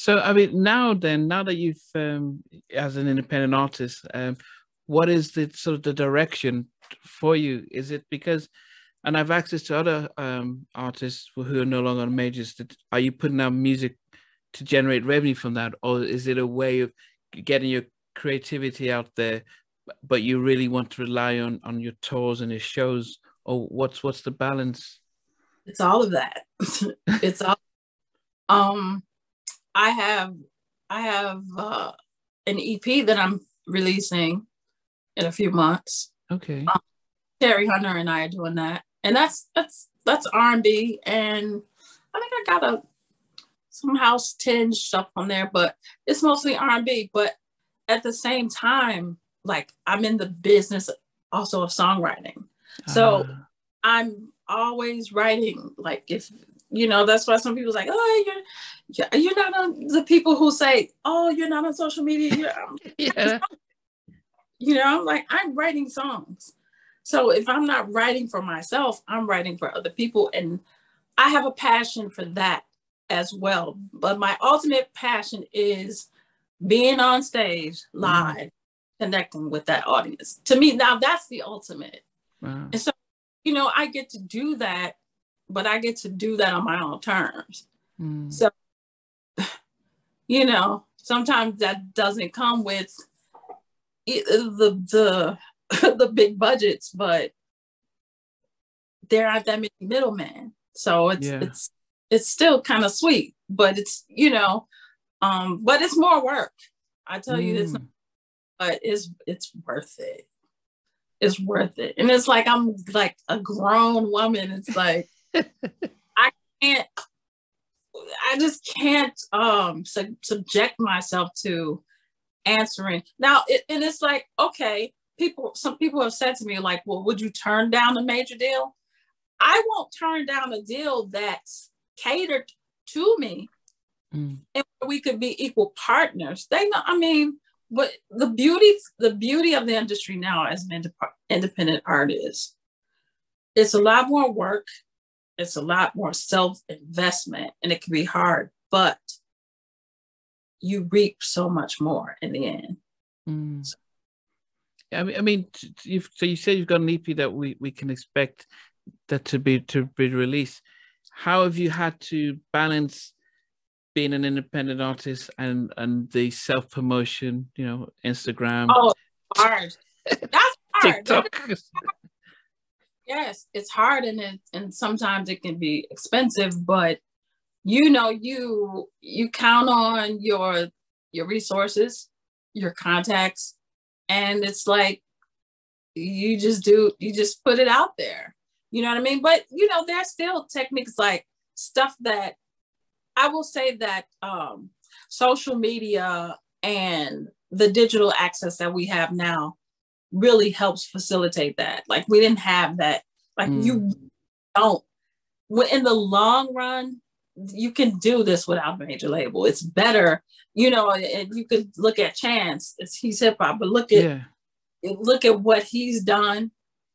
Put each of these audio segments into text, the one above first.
So, I mean, now that you've, as an independent artist, what is the sort of the direction for you? Is it because, and I've access to other artists who are no longer on majors, are you putting out music to generate revenue from that? Or is it a way of getting your creativity out there, but you really want to rely on your tours and your shows? Or what's the balance? It's all of that. It's all, I have an EP that I'm releasing in a few months. Okay. Terry Hunter and I are doing that, and that's R&B, and I think I got some house tinge stuff on there, but it's mostly R&B. But at the same time, like, I'm in the business also of songwriting, so I'm always writing. Like, if that's why some people's like, oh, you're not on, the people who say, oh, you're not on social media. Yeah. I'm like, I'm writing songs. So if I'm not writing for myself, I'm writing for other people. And I have a passion for that as well. But my ultimate passion is being on stage live, connecting with that audience. To me, now that's the ultimate. Wow. And so, I get to do that, but I get to do that on my own terms. So, sometimes that doesn't come with the big budgets, but there aren't that many middlemen. So it's still kind of sweet, but it's, but it's more work. I tell you this, but it's worth it. It's worth it. And it's like, I'm like a grown woman. It's like, I just can't subject myself to answering. Now, and it's like, okay, some people have said to me, like, well, would you turn down a major deal? I won't turn down a deal that's catered to me and we could be equal partners. They know, I mean, but the beauty of the industry now as an independent artist, it's a lot more work. It's a lot more self-investment, and it can be hard, but you reap so much more in the end. So. I mean, so you said you've got an EP that we can expect that to be released. How have you had to balance being an independent artist and the self-promotion, Instagram? Oh, hard. That's hard. TikTok. Yes, it's hard, and sometimes it can be expensive, but you count on your resources, your contacts, and it's like you just put it out there. You know what I mean? But there's still techniques, like stuff that I will say that social media and the digital access that we have now really helps facilitate that. Like, we didn't have that. Like, you don't. In the long run, you can do this without a major label. It's better, and you could look at Chance. He's hip hop, but look at what he's done,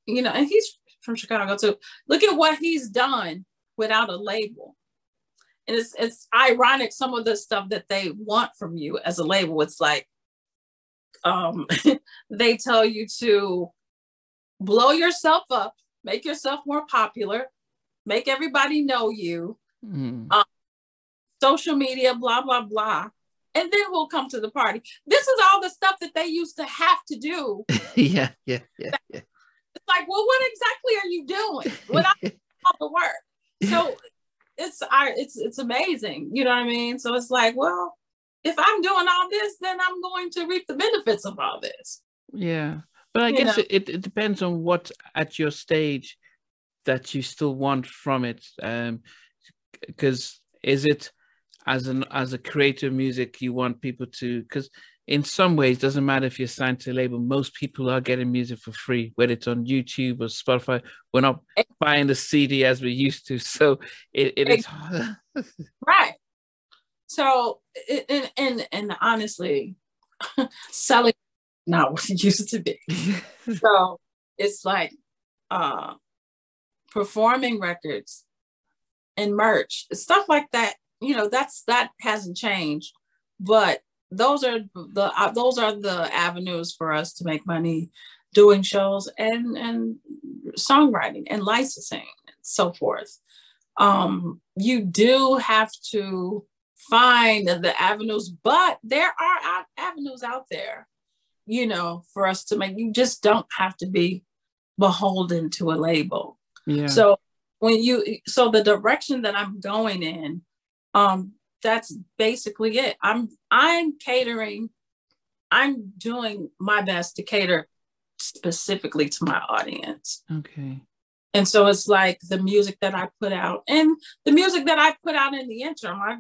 and he's from Chicago too. Look at what he's done without a label. And it's ironic, some of the stuff that they want from you as a label. It's like, they tell you to blow yourself up, make yourself more popular, make everybody know you, social media, blah, blah, blah. And then we'll come to the party. This is all the stuff that they used to have to do. Yeah. It's like, well, what exactly are you doing without all the work? So it's amazing. You know what I mean? So it's like, well, if I'm doing all this, then I'm going to reap the benefits of all this. Yeah. But I guess it depends on what at your stage that you still want from it. Because is it as a creator of music, you want people to, because in some ways, it doesn't matter if you're signed to a label, most people are getting music for free, whether it's on YouTube or Spotify. We're not buying the CD as we used to. So it is right. So, and honestly, selling not what it used to be. So it's like performing records and merch, stuff like that. That hasn't changed. But those are the avenues for us to make money, doing shows and songwriting and licensing and so forth. You do have to find the avenues, but there are avenues out there, you know, for us to make. You just don't have to be beholden to a label. Yeah. So the direction that I'm going in, that's basically it. I'm catering. I'm doing my best to cater specifically to my audience. Okay. And so it's like the music that I put out and the music that I put out in the interim. I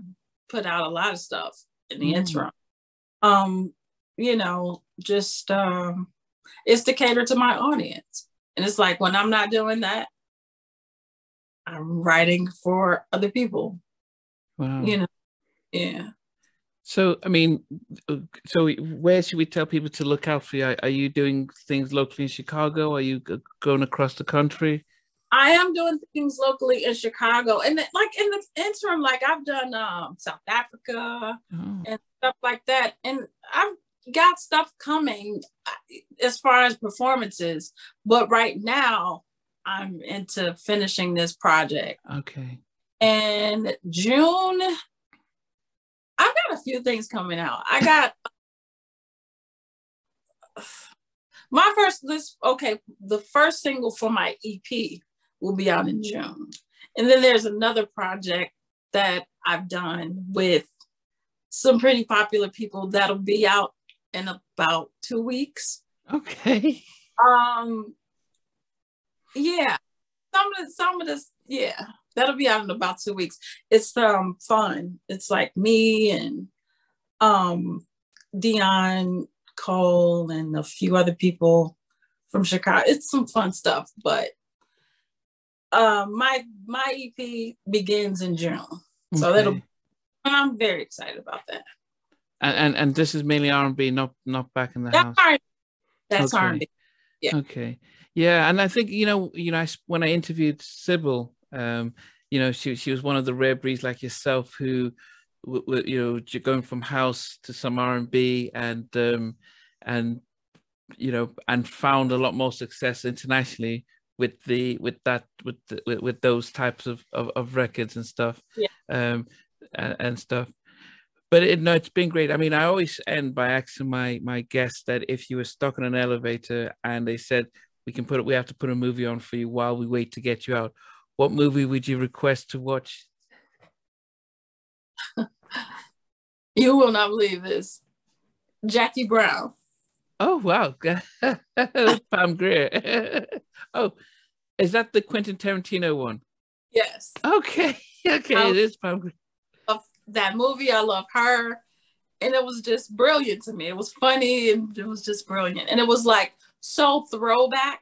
put out a lot of stuff in the interim. You know, just it's to cater to my audience. And it's like when I'm not doing that, I'm writing for other people. Wow. You know, yeah. So, I mean, so where should we tell people to look out for you? Are you doing things locally in Chicago? Are you going across the country? I am doing things locally in Chicago. And like in the interim, like I've done South Africa and stuff like that. And I've got stuff coming as far as performances. But right now, I'm into finishing this project. Okay. And June, I've got a few things coming out. I got my first list. Okay, the first single for my EP will be out in June. And then there's another project that I've done with some pretty popular people that'll be out in about 2 weeks. Okay. Yeah. Some of this, yeah. That'll be out in about 2 weeks. It's fun. It's like me and Dion Cole and a few other people from Chicago. It's some fun stuff, but my EP begins in June. So and I'm very excited about that. And this is mainly R&B, not back in the house. That's R&B. Yeah. Okay. Yeah, and I think when I interviewed Sybil, she was one of the rare breeds like yourself who, going from house to some R&B and found a lot more success internationally with those types of records and stuff. Yeah. And stuff. But it's been great. I mean, I always end by asking my guests that if you were stuck in an elevator and they said we have to put a movie on for you while we wait to get you out, what movie would you request to watch? You will not believe this. Jackie Brown. Oh wow. Pam Grier. Oh, is that the Quentin Tarantino one? Yes. Okay. It is Pam Grier. That movie, I love her, and it was just brilliant to me. It was funny and it was just brilliant, and it was like so throwback,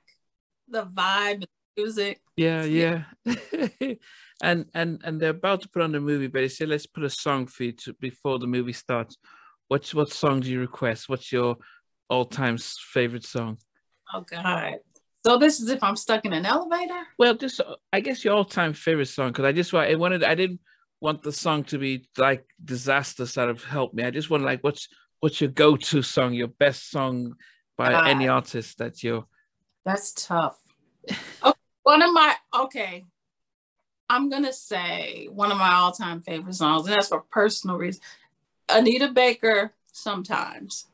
the vibe and the music. Yeah. and they're about to put on the movie, but they said let's put a song for you before the movie starts. What song do you request? What's your all-time favorite song? Oh God. So this is if I'm stuck in an elevator? Well, just I guess your all-time favorite song, because I didn't want the song to be like disaster sort of help me. I just want like what's your go-to song, your best song by any artist that's tough. I'm gonna say one of my all-time favorite songs, and that's for personal reasons. Anita Baker, Sometimes.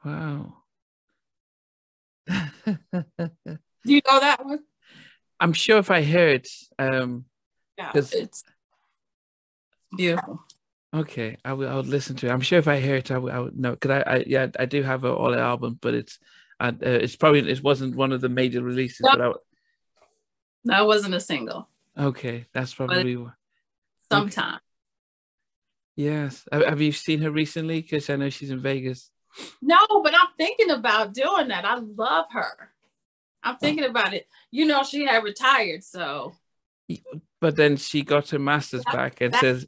Wow. Do you know that one? I'm sure if I heard it's beautiful. Okay, I would listen to it. I'm sure if I hear it, I would know, because I do have all the album, but it wasn't one of the major releases. No, that wasn't a single. Okay, that's probably sometime. Okay. Yes, have you seen her recently? Because I know she's in Vegas. No, but I'm thinking about doing that. I love her. I'm thinking about it. She had retired, so. But then she got her master's back and says.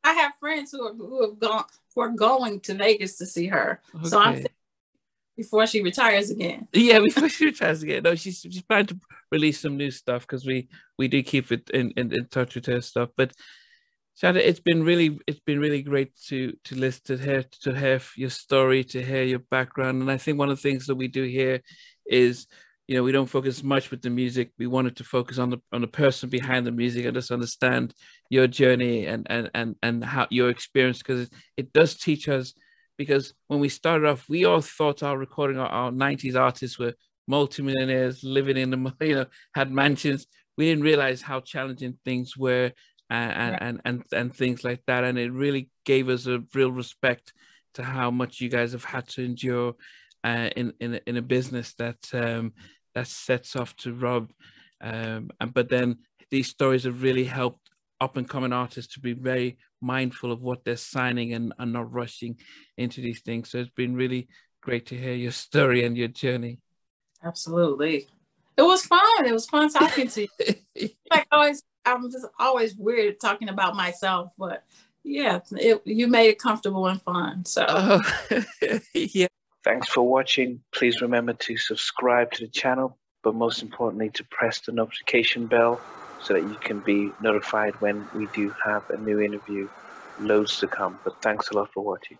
I have friends who are going to Vegas to see her. Okay. So I'm thinking before she retires again. Yeah, before she retires again. No, she's planning to release some new stuff because we do keep it in touch with her stuff. But Chantay, it's been really great to listen to hear your story, to hear your background. And I think one of the things that we do here is, you know, we don't focus much with the music. We wanted to focus on the person behind the music and just understand your journey and how your experience, because it does teach us. Because when we started off, we all thought our 90s artists were multimillionaires living in the, you know, had mansions. We didn't realize how challenging things were, and things like that. And it really gave us a real respect to how much you guys have had to endure in a business that that sets off to rob. But then these stories have really helped up and coming artists to be very mindful of what they're signing and not rushing into these things. So it's been really great to hear your story and your journey. Absolutely. It was fun. It was fun talking to you. I'm just always weird talking about myself, but yeah, you made it comfortable and fun. So yeah. Thanks for watching. Please remember to subscribe to the channel, but most importantly to press the notification bell so that you can be notified when we do have a new interview. Loads to come, but thanks a lot for watching.